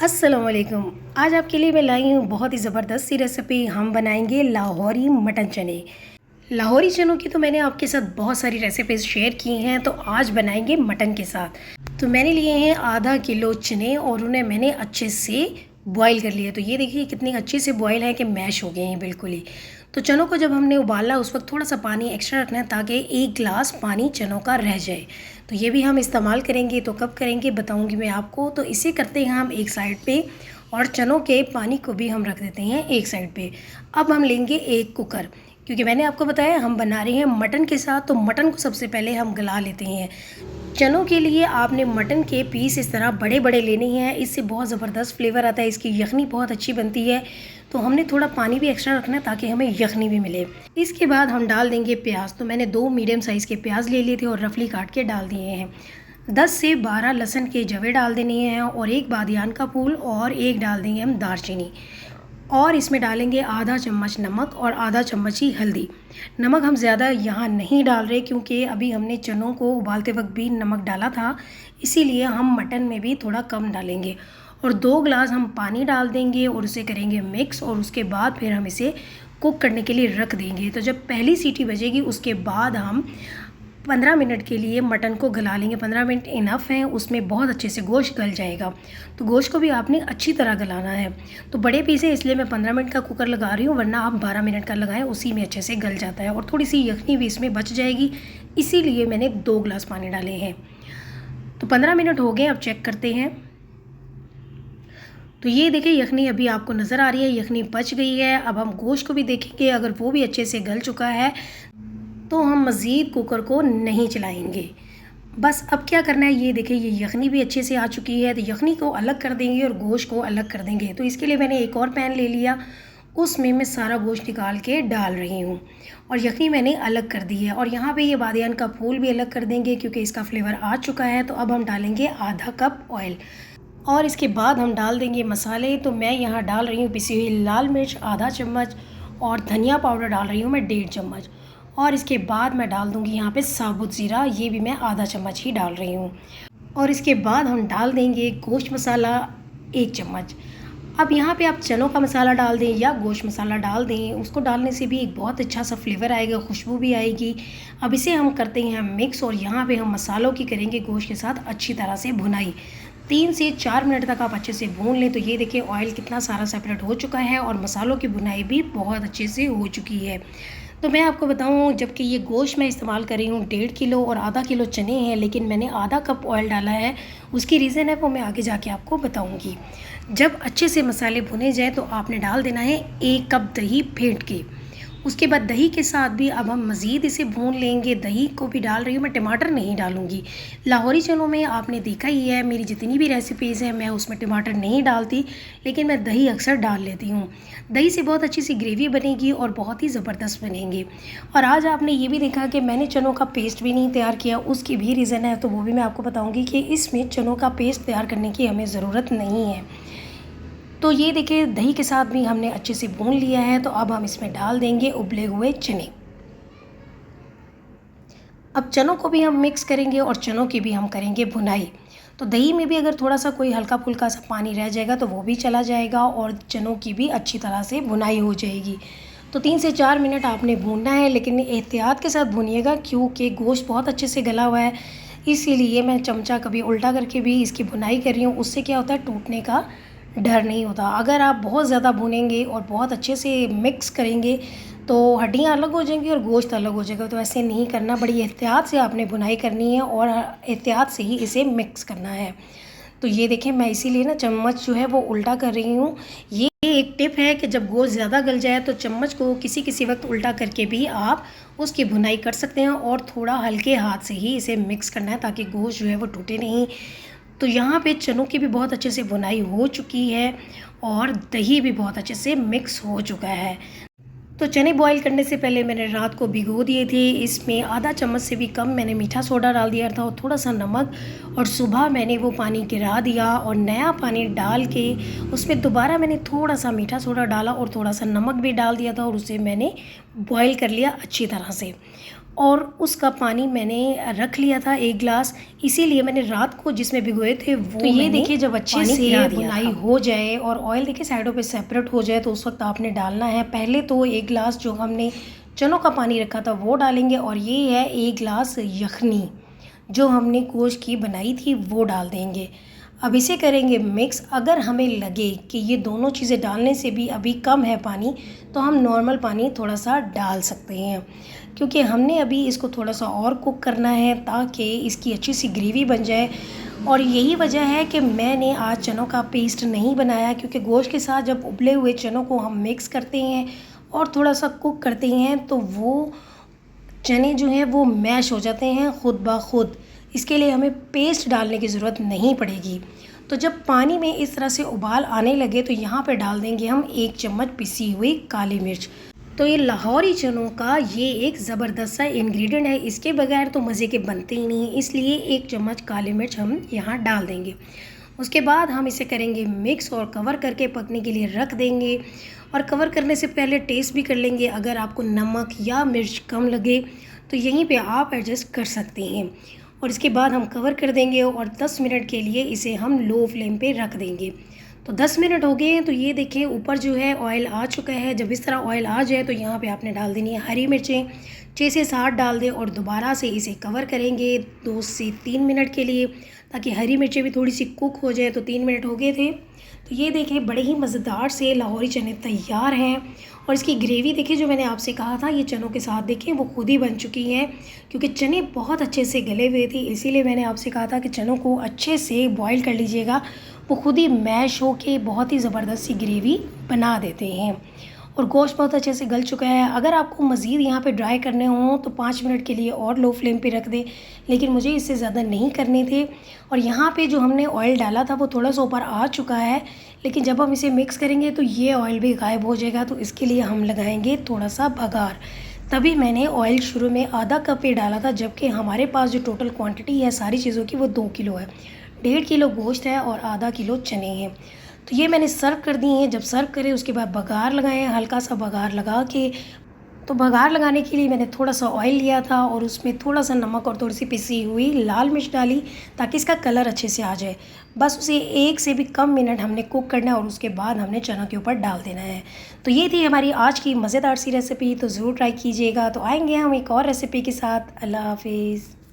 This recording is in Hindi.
अस्सलाम वालेकुम। आज आपके लिए मैं लाई हूँ बहुत ही ज़बरदस्त सी रेसिपी। हम बनाएंगे लाहौरी मटन चने। लाहौरी चनों की तो मैंने आपके साथ बहुत सारी रेसिपीज़ शेयर की हैं, तो आज बनाएंगे मटन के साथ। तो मैंने लिए हैं आधा किलो चने और उन्हें मैंने अच्छे से बॉईल कर लिया। तो ये देखिए कितनी अच्छे से बॉईल है कि मैश हो गए हैं बिल्कुल ही। तो चनों को जब हमने उबाला उस वक्त थोड़ा सा पानी एक्स्ट्रा रखना है ताकि 1 गिलास पानी चनों का रह जाए। तो ये भी हम इस्तेमाल करेंगे। तो कब करेंगे बताऊंगी मैं आपको। तो इसे करते हैं हम एक साइड पे और चनों के पानी को भी हम रख देते हैं एक साइड पे। अब हम लेंगे एक कुकर, क्योंकि मैंने आपको बताया हम बना रहे हैं मटन के साथ। तो मटन को सबसे पहले हम गला लेते हैं। चनों के लिए आपने मटन के पीस इस तरह बड़े बड़े लेने हैं, इससे बहुत ज़बरदस्त फ्लेवर आता है, इसकी यखनी बहुत अच्छी बनती है। तो हमने थोड़ा पानी भी एक्स्ट्रा रखना है ताकि हमें यखनी भी मिले। इसके बाद हम डाल देंगे प्याज। तो मैंने 2 मीडियम साइज़ के प्याज ले लिए थे और रफली काट के डाल दिए हैं। 10 से 12 लहसुन के जवे डाल देने हैं और एक बादियान का फूल और एक डाल देंगे हम दालचीनी। और इसमें डालेंगे आधा चम्मच नमक और आधा चम्मच ही हल्दी। नमक हम ज़्यादा यहाँ नहीं डाल रहे क्योंकि अभी हमने चनों को उबालते वक्त भी नमक डाला था, इसीलिए हम मटन में भी थोड़ा कम डालेंगे। और 2 गिलास हम पानी डाल देंगे और उसे करेंगे मिक्स और उसके बाद फिर हम इसे कुक करने के लिए रख देंगे। तो जब पहली सीटी बजेगी उसके बाद हम 15 मिनट के लिए मटन को गला लेंगे। 15 मिनट इनफ है, उसमें बहुत अच्छे से गोश्त गल जाएगा। तो गोश्त को भी आपने अच्छी तरह गलाना है। तो बड़े पीस है इसलिए मैं 15 मिनट का कुकर लगा रही हूँ, वरना आप 12 मिनट का लगाएं, उसी में अच्छे से गल जाता है और थोड़ी सी यखनी भी इसमें बच जाएगी, इसीलिए मैंने 2 गिलास पानी डाले हैं। तो 15 मिनट हो गए, अब चेक करते हैं। तो ये देखिए यखनी अभी आपको नज़र आ रही है, यखनी बच गई है। अब हम गोश्त को भी देखेंगे, अगर वो भी अच्छे से गल चुका है तो हम मज़ीद कुकर को नहीं चलाएंगे। बस अब क्या करना है, ये देखिए ये यखनी भी अच्छे से आ चुकी है। तो यखनी को अलग कर देंगे और गोश्त को अलग कर देंगे। तो इसके लिए मैंने एक और पैन ले लिया, उसमें मैं सारा गोश्त निकाल के डाल रही हूँ और यखनी मैंने अलग कर दी है। और यहाँ पे ये बादियान का फूल भी अलग कर देंगे क्योंकि इसका फ्लेवर आ चुका है। तो अब हम डालेंगे आधा कप ऑयल और इसके बाद हम डाल देंगे मसाले। तो मैं यहाँ डाल रही हूँ पिसी हुई लाल मिर्च आधा चम्मच और धनिया पाउडर डाल रही हूँ मैं 1.5 चम्मच। और इसके बाद मैं डाल दूँगी यहाँ पे साबुत ज़ीरा, ये भी मैं आधा चम्मच ही डाल रही हूँ। और इसके बाद हम डाल देंगे गोश्त मसाला 1 चम्मच। अब यहाँ पे आप चनों का मसाला डाल दें या गोश्त मसाला डाल दें, उसको डालने से भी एक बहुत अच्छा सा फ्लेवर आएगा, खुशबू भी आएगी। अब इसे हम करते हैं मिक्स और यहाँ पे हम मसालों की करेंगे गोश्त के साथ अच्छी तरह से भुनाई। 3 से 4 मिनट तक आप अच्छे से भून लें। तो ये देखिए ऑयल कितना सारा सेपरेट हो चुका है और मसालों की भुनाई भी बहुत अच्छे से हो चुकी है। तो मैं आपको बताऊं, जबकि ये गोश्त मैं इस्तेमाल कर रही हूँ 1.5 किलो और आधा किलो चने हैं, लेकिन मैंने आधा कप ऑयल डाला है। उसकी रीज़न है वो मैं आगे जाके आपको बताऊंगी। जब अच्छे से मसाले भुने जाए तो आपने डाल देना है 1 कप दही फेंट के। उसके बाद दही के साथ भी अब हम मज़ीद इसे भून लेंगे। दही को भी डाल रही हूँ मैं, टमाटर नहीं डालूँगी। लाहौरी चनों में आपने देखा ही है, मेरी जितनी भी रेसिपीज़ हैं मैं उसमें टमाटर नहीं डालती, लेकिन मैं दही अक्सर डाल लेती हूँ। दही से बहुत अच्छी सी ग्रेवी बनेगी और बहुत ही ज़बरदस्त बनेंगी। और आज आपने ये भी देखा कि मैंने चनों का पेस्ट भी नहीं तैयार किया, उसकी भी रीज़न है, तो वो भी मैं आपको बताऊँगी कि इसमें चनों का पेस्ट तैयार करने की हमें ज़रूरत नहीं है। तो ये देखिए दही के साथ भी हमने अच्छे से भून लिया है। तो अब हम इसमें डाल देंगे उबले हुए चने। अब चनों को भी हम मिक्स करेंगे और चनों की भी हम करेंगे भुनाई। तो दही में भी अगर थोड़ा सा कोई हल्का फुल्का सा पानी रह जाएगा तो वो भी चला जाएगा और चनों की भी अच्छी तरह से भुनाई हो जाएगी। तो 3 से 4 मिनट आपने भूनना है, लेकिन एहतियात के साथ भूनिएगा क्योंकि गोश्त बहुत अच्छे से गला हुआ है, इसीलिए मैं चमचा कभी उल्टा करके भी इसकी भुनाई कर रही हूँ। उससे क्या होता है, टूटने का डर नहीं होता। अगर आप बहुत ज़्यादा भूनेंगे और बहुत अच्छे से मिक्स करेंगे तो हड्डियाँ अलग हो जाएंगी और गोश्त अलग हो जाएगा। तो ऐसे नहीं करना, बड़ी एहतियात से आपने भुनाई करनी है और एहतियात से ही इसे मिक्स करना है। तो ये देखें मैं इसीलिए ना चम्मच जो है वो उल्टा कर रही हूँ। ये एक टिप है कि जब गोश्त ज़्यादा गल जाए तो चम्मच को किसी किसी वक्त उल्टा करके भी आप उसकी भुनाई कर सकते हैं और थोड़ा हल्के हाथ से ही इसे मिक्स करना है ताकि गोश्त जो है वो टूटे नहीं। तो यहाँ पे चनों की भी बहुत अच्छे से भुनाई हो चुकी है और दही भी बहुत अच्छे से मिक्स हो चुका है। तो चने बॉईल करने से पहले मैंने रात को भिगो दिए थे। इसमें आधा चम्मच से भी कम मैंने मीठा सोडा डाल दिया था और थोड़ा सा नमक, और सुबह मैंने वो पानी गिरा दिया और नया पानी डाल के उसमें दोबारा मैंने थोड़ा सा मीठा सोडा डाला और थोड़ा सा नमक भी डाल दिया था और उसे मैंने बॉईल कर लिया अच्छी तरह से। और उसका पानी मैंने रख लिया था 1 ग्लास, इसीलिए मैंने रात को जिसमें भिगोए थे वो तो ये देखिए जब अच्छे से बुनाई हो जाए और ऑयल देखिए साइडों पे सेपरेट हो जाए तो उस वक्त आपने डालना है। पहले तो 1 ग्लास जो हमने चनों का पानी रखा था वो डालेंगे और ये है 1 ग्लास यखनी जो हमने गोश्त की बनाई थी वो डाल देंगे। अब इसे करेंगे मिक्स। अगर हमें लगे कि ये दोनों चीज़ें डालने से भी अभी कम है पानी, तो हम नॉर्मल पानी थोड़ा सा डाल सकते हैं, क्योंकि हमने अभी इसको थोड़ा सा और कुक करना है ताकि इसकी अच्छी सी ग्रेवी बन जाए। और यही वजह है कि मैंने आज चनों का पेस्ट नहीं बनाया, क्योंकि गोश्त के साथ जब उबले हुए चनों को हम मिक्स करते हैं और थोड़ा सा कुक करते हैं तो वो चने जो हैं वो मैश हो जाते हैं खुद ब खुद। इसके लिए हमें पेस्ट डालने की ज़रूरत नहीं पड़ेगी। तो जब पानी में इस तरह से उबाल आने लगे तो यहाँ पे डाल देंगे हम 1 चम्मच पिसी हुई काली मिर्च। तो ये लाहौरी चनों का ये एक ज़बरदस्त सा इंग्रेडिएंट है, इसके बगैर तो मज़े के बनते ही नहीं, इसलिए 1 चम्मच काली मिर्च हम यहाँ डाल देंगे। उसके बाद हम इसे करेंगे मिक्स और कवर करके पकने के लिए रख देंगे। और कवर करने से पहले टेस्ट भी कर लेंगे, अगर आपको नमक या मिर्च कम लगे तो यहीं पे आप एडजस्ट कर सकते हैं। और इसके बाद हम कवर कर देंगे और 10 मिनट के लिए इसे हम लो फ्लेम पे रख देंगे। तो 10 मिनट हो गए हैं, तो ये देखें ऊपर जो है ऑयल आ चुका है। जब इस तरह ऑयल आ जाए तो यहाँ पे आपने डाल देनी है हरी मिर्चें, 6 से 7 डाल दें और दोबारा से इसे कवर करेंगे 2 से 3 मिनट के लिए, ताकि हरी मिर्चें भी थोड़ी सी कुक हो जाए। तो 3 मिनट हो गए थे। तो ये देखें बड़े ही मज़ेदार से लाहौरी चने तैयार हैं। और इसकी ग्रेवी देखिए जो मैंने आपसे कहा था ये चनों के साथ देखें वो खुद ही बन चुकी हैं, क्योंकि चने बहुत अच्छे से गले हुए थे। इसीलिए मैंने आपसे कहा था कि चनों को अच्छे से बॉईल कर लीजिएगा, वो खुद ही मैश हो के बहुत ही ज़बरदस्त सी ग्रेवी बना देते हैं। और गोश्त बहुत अच्छे से गल चुका है। अगर आपको मज़ीद यहाँ पे ड्राई करने हों तो 5 मिनट के लिए और लो फ्लेम पे रख दें, लेकिन मुझे इससे ज़्यादा नहीं करने थे। और यहाँ पे जो हमने ऑयल डाला था वो थोड़ा सा ऊपर आ चुका है, लेकिन जब हम इसे मिक्स करेंगे तो ये ऑयल भी गायब हो जाएगा। तो इसके लिए हम लगाएंगे थोड़ा सा बघार। तभी मैंने ऑयल शुरू में आधा कप ही डाला था, जबकि हमारे पास जो टोटल क्वांटिटी है सारी चीज़ों की वो 2 किलो है। 1.5 किलो गोश्त है और आधा किलो चने हैं। तो ये मैंने सर्व कर दी हैं। जब सर्व करें उसके बाद बघार लगाएं, हल्का सा बघार लगा के। तो बघार लगाने के लिए मैंने थोड़ा सा ऑयल लिया था और उसमें थोड़ा सा नमक और थोड़ी सी पिसी हुई लाल मिर्च डाली, ताकि इसका कलर अच्छे से आ जाए। बस उसे 1 से भी कम मिनट हमने कुक करना है और उसके बाद हमने चना के ऊपर डाल देना है। तो ये थी हमारी आज की मज़ेदार सी रेसिपी। तो ज़रूर ट्राई कीजिएगा। तो आएंगे हम एक और रेसिपी के साथ। अल्लाह हाफिज़।